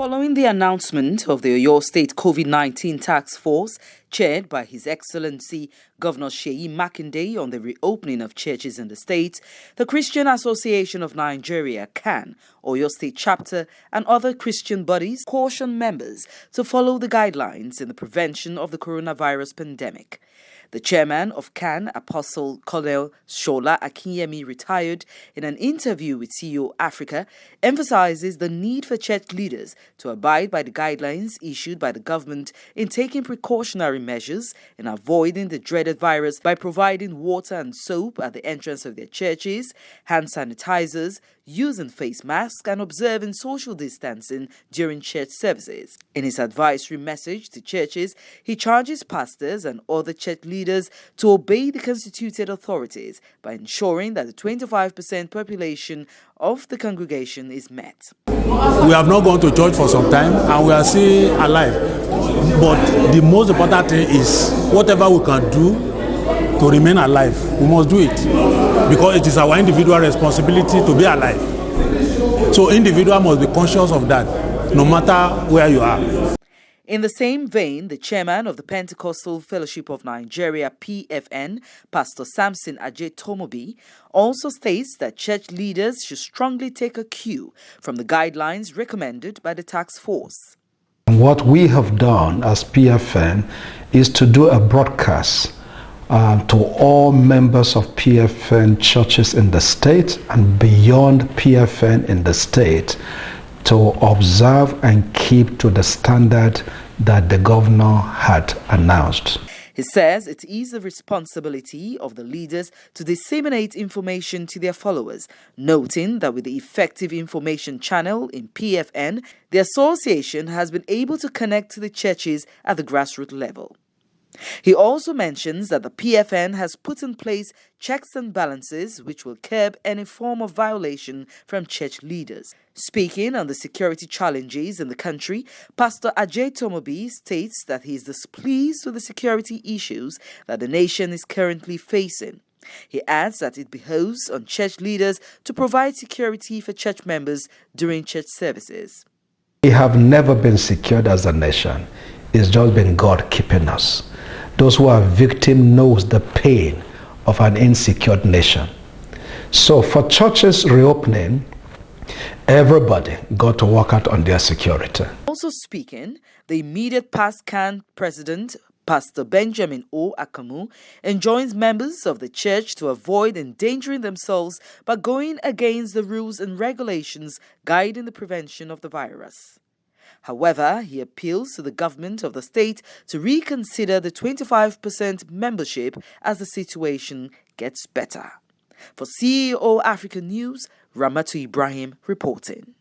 Following the announcement of the Oyo State COVID-19 Task Force, chaired by His Excellency Governor Seyi Makinde on the reopening of churches in the state, the Christian Association of Nigeria, CAN, Oyo State Chapter, and other Christian bodies caution members to follow the guidelines in the prevention of the coronavirus pandemic. The chairman of CAN, Apostle Colonel Shola Akinyemi, retired, in an interview with CEO Africa, emphasizes the need for church leaders to abide by the guidelines issued by the government in taking precautionary measures in avoiding the dreaded virus by providing water and soap at the entrance of their churches, hand sanitizers, using face masks, and observing social distancing during church services. In his advisory message to churches, he charges pastors and other church leaders to obey the constituted authorities by ensuring that the 25% population of the congregation is met. We have not gone to church for some time and we are still alive. But the most important thing is whatever we can do to remain alive, we must do it, because it is our individual responsibility to be alive. So individual must be conscious of that, no matter where you are. In the same vein, the chairman of the Pentecostal Fellowship of Nigeria, PFN, Pastor Samson Ajetomobi, also states that church leaders should strongly take a cue from the guidelines recommended by the task force. What we have done as PFN is to do a broadcast to all members of PFN churches in the state and beyond PFN in the state to observe and keep to the standard that the governor had announced. He says it is the responsibility of the leaders to disseminate information to their followers, noting that with the effective information channel in PFN, the association has been able to connect to the churches at the grassroots level. He also mentions that the PFN has put in place checks and balances which will curb any form of violation from church leaders. Speaking on the security challenges in the country, Pastor Ajetomobi states that he is displeased with the security issues that the nation is currently facing. He adds that it behoves on church leaders to provide security for church members during church services. We have never been secured as a nation. It's just been God keeping us. Those who are victims knows the pain of an insecure nation. So for churches reopening, everybody got to work out on their security. Also speaking, the immediate past CAN president, Pastor Benjamin O. Akamu, enjoins members of the church to avoid endangering themselves by going against the rules and regulations guiding the prevention of the virus. However, he appeals to the government of the state to reconsider the 25% membership as the situation gets better. For CEO Africa News, Ramatu Ibrahim reporting.